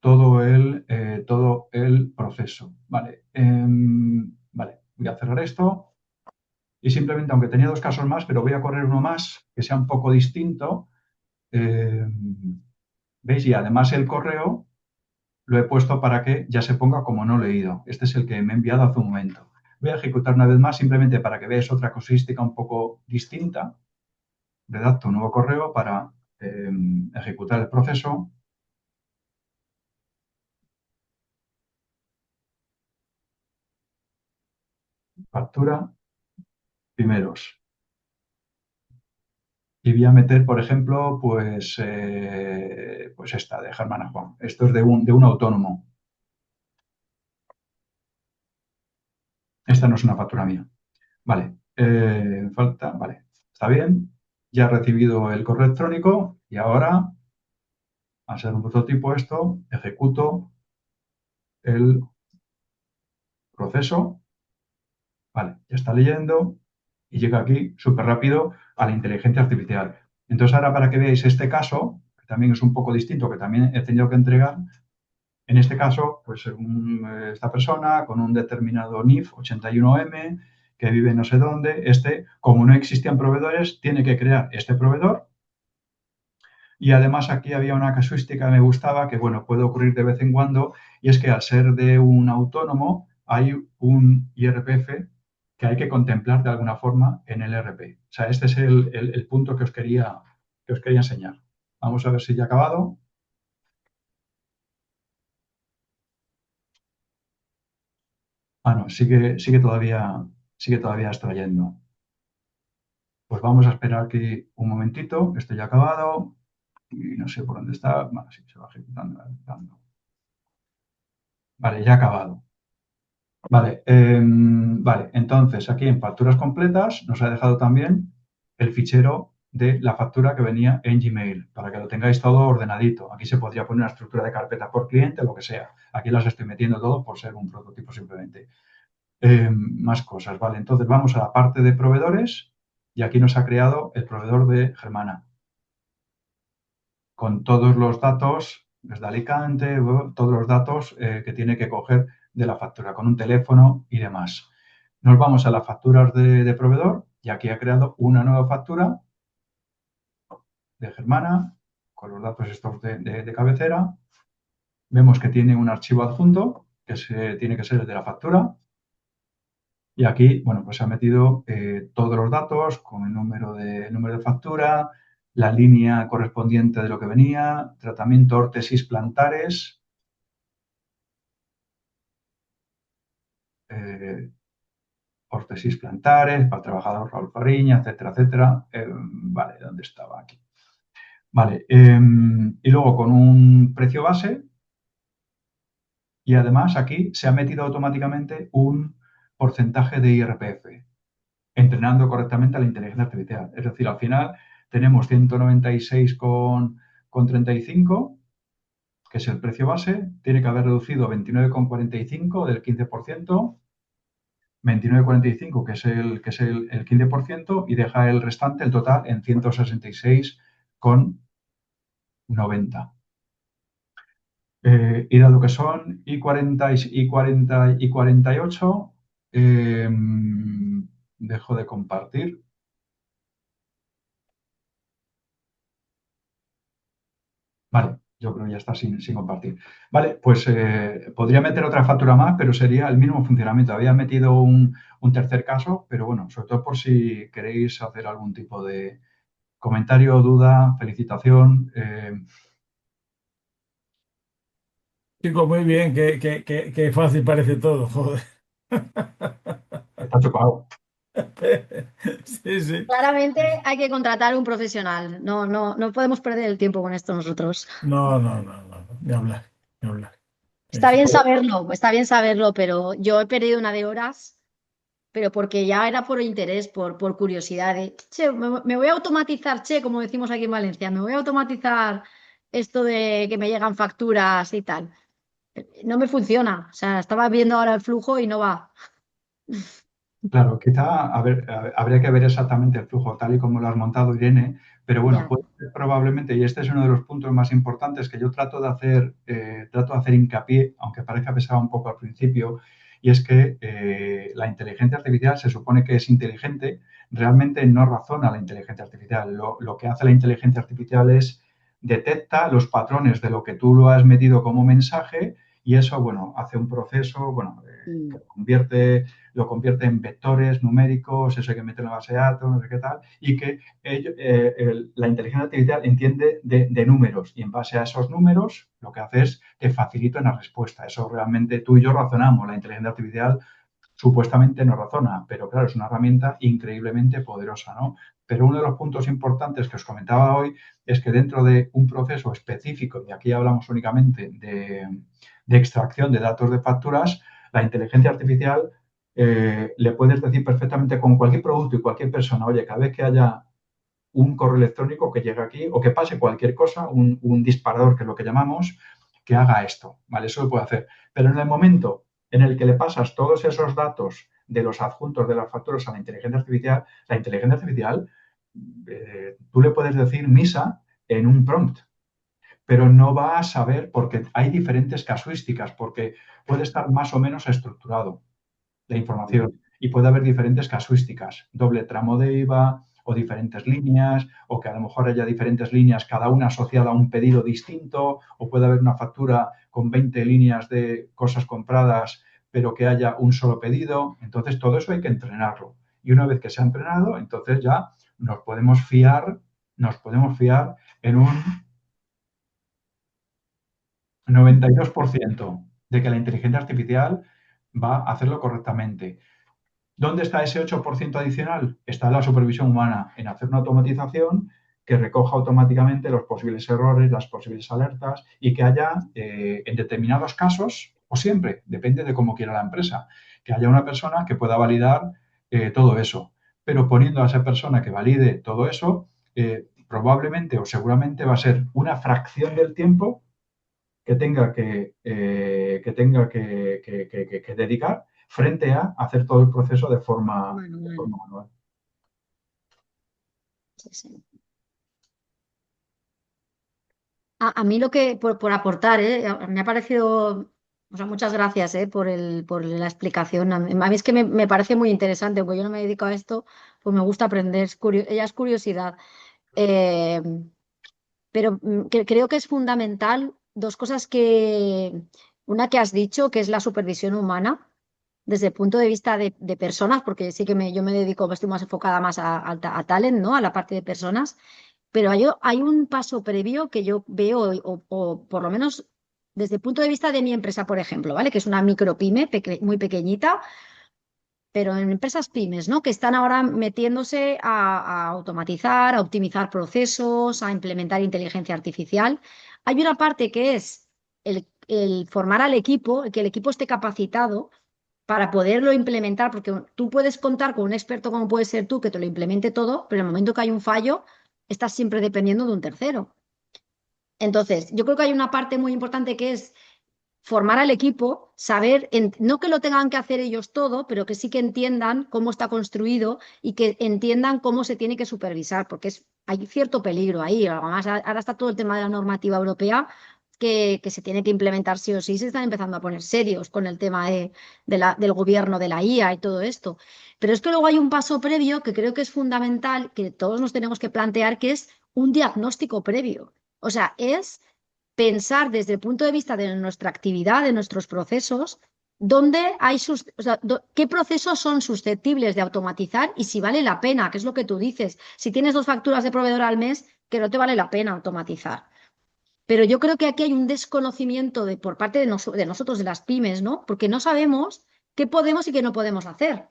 todo el proceso. Vale, vale, voy a cerrar esto y simplemente, aunque tenía dos casos más, pero voy a correr uno más que sea un poco distinto. ¿Veis? Y además el correo lo he puesto para que ya se ponga como no leído. Este es el que me he enviado hace un momento. Voy a ejecutar una vez más simplemente para que veáis otra casuística un poco distinta. Redacto un nuevo correo para ejecutar el proceso. Factura, primeros. Y voy a meter, por ejemplo, pues esta de Germana Juan. Esto es de un autónomo. Esta no es una factura mía. Vale, falta, vale, está bien. Ya he recibido el correo electrónico y ahora, al ser un prototipo esto, ejecuto el proceso. Vale, ya está leyendo y llega aquí súper rápido a la inteligencia artificial. Entonces ahora para que veáis este caso, que también es un poco distinto, que también he tenido que entregar, en este caso, pues esta persona con un determinado NIF 81M que vive no sé dónde, como no existían proveedores, tiene que crear este proveedor. Y además aquí había una casuística que me gustaba, que bueno, puede ocurrir de vez en cuando, y es que al ser de un autónomo hay un IRPF que hay que contemplar de alguna forma en el RP. O sea, este es el punto que os quería enseñar. Vamos a ver si ya ha acabado. No, sigue todavía extrayendo. Pues vamos a esperar aquí un momentito. Esto ya ha acabado. Y no sé por dónde está. Vale, sí, se va ejecutando. Vale, ya ha acabado. Vale, vale, entonces aquí en facturas completas nos ha dejado también el fichero de la factura que venía en Gmail, para que lo tengáis todo ordenadito. Aquí se podría poner una estructura de carpeta por cliente, lo que sea. Aquí las estoy metiendo todo por ser un prototipo simplemente. Más cosas, vale. Entonces vamos a la parte de proveedores y aquí nos ha creado el proveedor de Germana, con todos los datos desde Alicante, todos los datos que tiene que coger de la factura, con un teléfono y demás. Nos vamos a las facturas de proveedor y aquí ha creado una nueva factura de Germana con los datos estos de cabecera. Vemos que tiene un archivo adjunto que tiene que ser el de la factura. Y aquí, bueno, pues se ha metido todos los datos con el número de factura, la línea correspondiente de lo que venía, tratamiento órtesis plantares, órtesis plantares para el trabajador Raúl Fariña, etcétera, etcétera. Vale, ¿dónde estaba? Aquí. Vale, y luego con un precio base y además aquí se ha metido automáticamente un porcentaje de IRPF, entrenando correctamente a la inteligencia artificial. Es decir, al final tenemos 196,35, que es el precio base, tiene que haber reducido 29,45 del 15%, 29,45 que es el 15%, y deja el restante, el total, en 166,90. Y dado que son y 48, dejo de compartir. Vale, yo creo que ya está sin compartir. Vale, pues podría meter otra factura más, pero sería el mismo funcionamiento. Había metido un tercer caso, pero bueno, sobre todo por si queréis hacer algún tipo de comentario, duda, felicitación. Chico, muy bien, qué fácil parece todo, joder. Está chocado. Sí, sí. Claramente hay que contratar un profesional. No, no, no podemos perder el tiempo con esto nosotros. No, no, no, no, ni hablar, ni hablar. Sí, sí. Está bien saberlo, pero yo he perdido una de horas, pero porque ya era por interés, por curiosidad. Che, me voy a automatizar, che, como decimos aquí en Valencia, me voy a automatizar esto de que me llegan facturas y tal. No me funciona. O sea, estaba viendo ahora el flujo y no va. Claro, quizá habría que ver exactamente el flujo tal y como lo has montado, Irene, pero bueno, Ya. puede ser probablemente, y este es uno de los puntos más importantes que yo trato de hacer hincapié, aunque parezca pesado un poco al principio, y es que la inteligencia artificial se supone que es inteligente, realmente no razona la inteligencia artificial. Lo que hace la inteligencia artificial es detecta los patrones de lo que tú lo has metido como mensaje y eso, bueno, hace un proceso, bueno, que Mm. lo convierte en vectores numéricos, eso hay que meter en la base de datos, no sé qué tal, y que la inteligencia artificial entiende de números y en base a esos números lo que hace es que facilita una respuesta. Eso realmente tú y yo razonamos, la inteligencia artificial supuestamente no razona, pero claro, es una herramienta increíblemente poderosa, ¿no? Pero uno de los puntos importantes que os comentaba hoy es que dentro de un proceso específico, y aquí hablamos únicamente de extracción de datos de facturas, la inteligencia artificial le puedes decir perfectamente con cualquier producto y cualquier persona, oye, cada vez que haya un correo electrónico que llegue aquí o que pase cualquier cosa, un disparador, que es lo que llamamos, que haga esto, ¿vale? Eso lo puede hacer. Pero en el momento en el que le pasas todos esos datos de los adjuntos de las facturas a la inteligencia artificial, tú le puedes decir misa en un prompt, pero no va a saber porque hay diferentes casuísticas, porque puede estar más o menos estructurado la información y puede haber diferentes casuísticas, doble tramo de IVA o diferentes líneas, o que a lo mejor haya diferentes líneas, cada una asociada a un pedido distinto, o puede haber una factura con 20 líneas de cosas compradas, pero que haya un solo pedido. Entonces, todo eso hay que entrenarlo. Y una vez que se ha entrenado, entonces ya nos podemos fiar en un 92% de que la inteligencia artificial va a hacerlo correctamente. ¿Dónde está ese 8% adicional? Está la supervisión humana, en hacer una automatización que recoja automáticamente los posibles errores, las posibles alertas y que haya, en determinados casos, o siempre, depende de cómo quiera la empresa, que haya una persona que pueda validar todo eso. Pero poniendo a esa persona que valide todo eso, probablemente o seguramente va a ser una fracción del tiempo que tenga que dedicar frente a hacer todo el proceso de forma Manual. manual. Sí, sí. A mí lo que, por aportar, me ha parecido, o sea, muchas gracias, por la explicación. A mí es que me parece muy interesante, porque yo no me dedico a esto, pues me gusta aprender, ya es curiosidad. Eh, pero creo que es fundamental dos cosas una que has dicho, que es la supervisión humana, desde el punto de vista de personas, porque sí que yo me dedico, estoy más enfocada más a talent, ¿no? A la parte de personas. Pero hay un paso previo que yo veo, o por lo menos desde el punto de vista de mi empresa, por ejemplo, ¿vale? Que es una micropyme muy pequeñita, pero en empresas pymes, ¿no? Que están ahora metiéndose a automatizar, a optimizar procesos, a implementar inteligencia artificial. Hay una parte que es el formar al equipo, que el equipo esté capacitado para poderlo implementar, porque tú puedes contar con un experto como puedes ser tú, que te lo implemente todo, pero en el momento que hay un fallo, estás siempre dependiendo de un tercero. Entonces, yo creo que hay una parte muy importante que es formar al equipo, saber, no que lo tengan que hacer ellos todo, pero que sí que entiendan cómo está construido y que entiendan cómo se tiene que supervisar, porque hay cierto peligro ahí. Además, ahora está todo el tema de la normativa europea que se tiene que implementar sí o sí, se están empezando a poner serios con el tema del gobierno de la IA y todo esto. Pero es que luego hay un paso previo que creo que es fundamental, que todos nos tenemos que plantear, que es un diagnóstico previo. O sea, es pensar desde el punto de vista de nuestra actividad, de nuestros procesos, o sea, qué procesos son susceptibles de automatizar y si vale la pena, que es lo que tú dices. Si tienes 2 facturas de proveedor al mes, que no te vale la pena automatizar. Pero yo creo que aquí hay un desconocimiento por parte de nosotros, de las pymes, ¿no? Porque no sabemos qué podemos y qué no podemos hacer.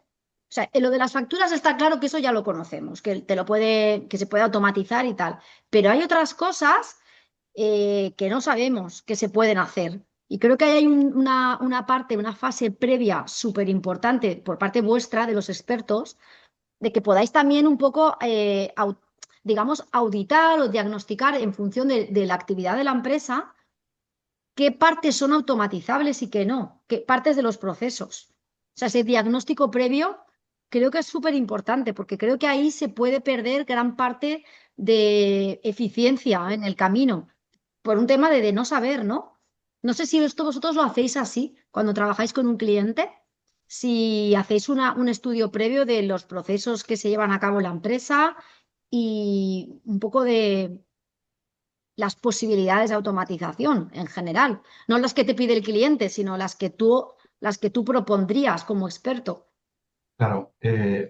O sea, en lo de las facturas está claro que eso ya lo conocemos, que se puede automatizar y tal. Pero hay otras cosas que no sabemos que se pueden hacer. Y creo que ahí hay una parte, una fase previa súper importante por parte vuestra, de los expertos, de que podáis también un poco, digamos, auditar o diagnosticar en función de la actividad de la empresa qué partes son automatizables y qué no, qué partes de los procesos. O sea, ese diagnóstico previo creo que es súper importante porque creo que ahí se puede perder gran parte de eficiencia en el camino por un tema de no saber, ¿no? No sé si esto vosotros lo hacéis así cuando trabajáis con un cliente, si hacéis un estudio previo de los procesos que se llevan a cabo en la empresa y un poco de las posibilidades de automatización en general, no las que te pide el cliente, sino las que tú propondrías como experto. Claro,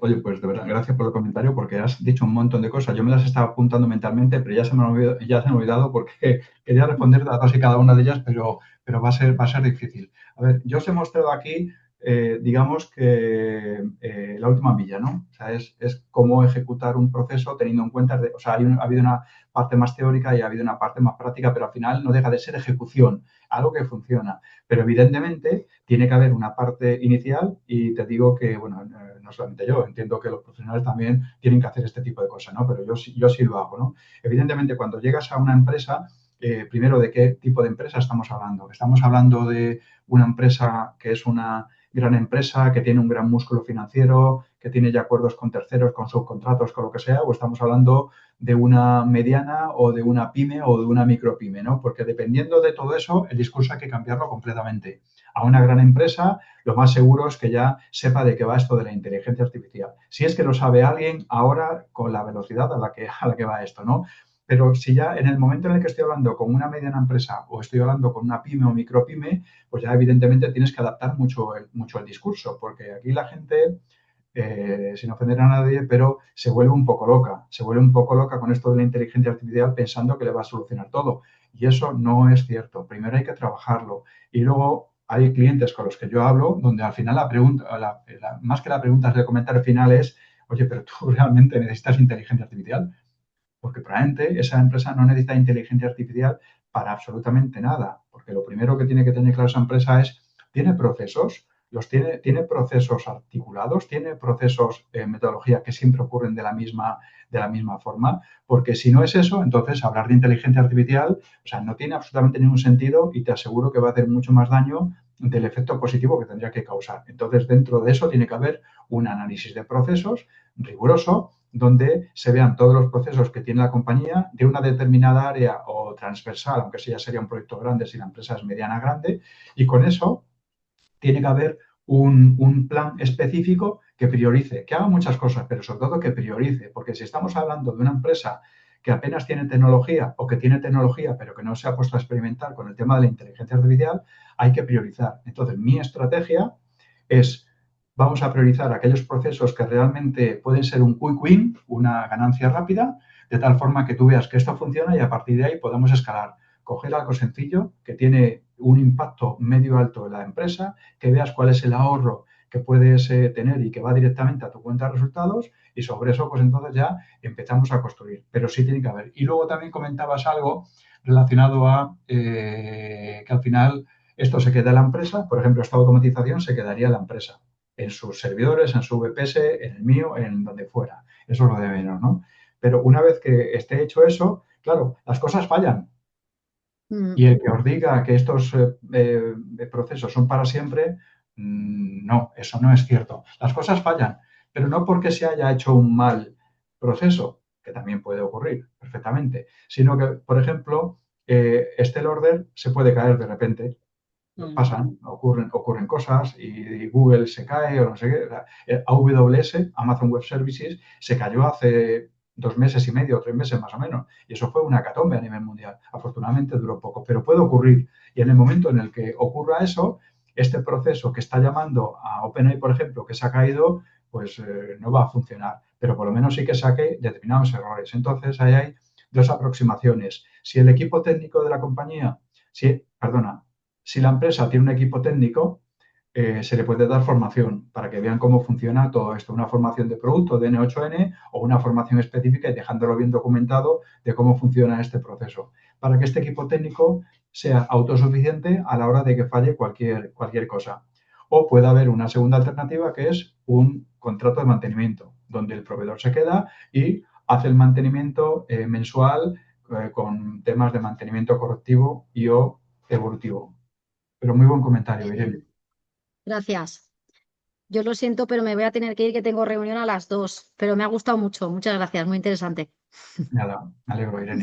oye, pues de verdad, gracias por el comentario porque has dicho un montón de cosas. Yo me las estaba apuntando mentalmente, pero ya se me han olvidado porque quería responder a todas y cada una de ellas, pero va a ser difícil. A ver, yo os he mostrado aquí, digamos que la última milla, ¿no? O sea, es cómo ejecutar un proceso teniendo en cuenta, o sea, ha habido una parte más teórica y ha habido una parte más práctica, pero al final no deja de ser ejecución, algo que funciona. Pero evidentemente tiene que haber una parte inicial y te digo que, bueno, no solamente yo, entiendo que los profesionales también tienen que hacer este tipo de cosas, ¿no? Pero yo sí lo hago, ¿no? Evidentemente, cuando llegas a una empresa, primero, ¿de qué tipo de empresa estamos hablando? ¿Estamos hablando de una empresa que es una gran empresa, que tiene un gran músculo financiero, que tiene ya acuerdos con terceros, con subcontratos, con lo que sea? ¿O estamos hablando de una mediana o de una pyme o de una micropyme, ¿no? Porque dependiendo de todo eso, el discurso hay que cambiarlo completamente. A una gran empresa, lo más seguro es que ya sepa de qué va esto de la inteligencia artificial. Si es que lo sabe alguien ahora con la velocidad a la que va esto, ¿no? Pero si ya en el momento en el que estoy hablando con una mediana empresa o estoy hablando con una pyme o micropyme, pues ya evidentemente tienes que adaptar mucho el discurso, porque aquí la gente, sin ofender a nadie, pero se vuelve un poco loca. Se vuelve un poco loca con esto de la inteligencia artificial pensando que le va a solucionar todo. Y eso no es cierto. Primero hay que trabajarlo. Y luego hay clientes con los que yo hablo donde al final la pregunta, más que la pregunta es el comentario final es, oye, pero tú realmente necesitas inteligencia artificial. Porque probablemente esa empresa no necesita inteligencia artificial para absolutamente nada. Porque lo primero que tiene que tener claro esa empresa es, ¿tiene procesos? ¿Tiene procesos articulados? ¿Tiene procesos, metodología que siempre ocurren de la misma forma? Porque si no es eso, entonces hablar de inteligencia artificial, o sea, no tiene absolutamente ningún sentido y te aseguro que va a hacer mucho más daño del efecto positivo que tendría que causar. Entonces, dentro de eso tiene que haber un análisis de procesos riguroso donde se vean todos los procesos que tiene la compañía de una determinada área o transversal, aunque eso ya sería un proyecto grande si la empresa es mediana grande, y con eso tiene que haber un plan específico que priorice, que haga muchas cosas, pero sobre todo que priorice, porque si estamos hablando de una empresa que apenas tiene tecnología o que tiene tecnología pero que no se ha puesto a experimentar con el tema de la inteligencia artificial, hay que priorizar. Entonces, mi estrategia es, vamos a priorizar aquellos procesos que realmente pueden ser un quick win, una ganancia rápida, de tal forma que tú veas que esto funciona y a partir de ahí podemos escalar. Coger algo sencillo que tiene un impacto medio alto en la empresa, que veas cuál es el ahorro que puedes tener y que va directamente a tu cuenta de resultados y sobre eso pues entonces ya empezamos a construir. Pero sí tiene que haber. Y luego también comentabas algo relacionado a que al final esto se queda en la empresa, por ejemplo, esta automatización se quedaría en la empresa, en sus servidores, en su VPS, en el mío, en donde fuera. Eso es lo de menos, ¿no? Pero una vez que esté hecho eso, claro, las cosas fallan. Y el que os diga que estos procesos son para siempre, no, eso no es cierto. Las cosas fallan, pero no porque se haya hecho un mal proceso, que también puede ocurrir perfectamente, sino que, por ejemplo, el order se puede caer de repente. Pasan, ocurren cosas y Google se cae o no sé qué. AWS, Amazon Web Services, se cayó hace 2 meses y medio, 3 meses más o menos. Y eso fue una hecatombe a nivel mundial. Afortunadamente duró poco, pero puede ocurrir. Y en el momento en el que ocurra eso, este proceso que está llamando a OpenAI, por ejemplo, que se ha caído, pues no va a funcionar. Pero por lo menos sí que saque determinados errores. Entonces, ahí hay dos aproximaciones. Si el equipo técnico de la compañía, si la empresa tiene un equipo técnico, se le puede dar formación para que vean cómo funciona todo esto, una formación de producto de N8N o una formación específica y dejándolo bien documentado de cómo funciona este proceso, para que este equipo técnico sea autosuficiente a la hora de que falle cualquier cosa. O puede haber una segunda alternativa que es un contrato de mantenimiento, donde el proveedor se queda y hace el mantenimiento mensual con temas de mantenimiento correctivo y o evolutivo. Pero muy buen comentario, Irene. Gracias. Yo lo siento, pero me voy a tener que ir, que tengo reunión a las 2, pero me ha gustado mucho. Muchas gracias, muy interesante. Nada, me alegro, Irene.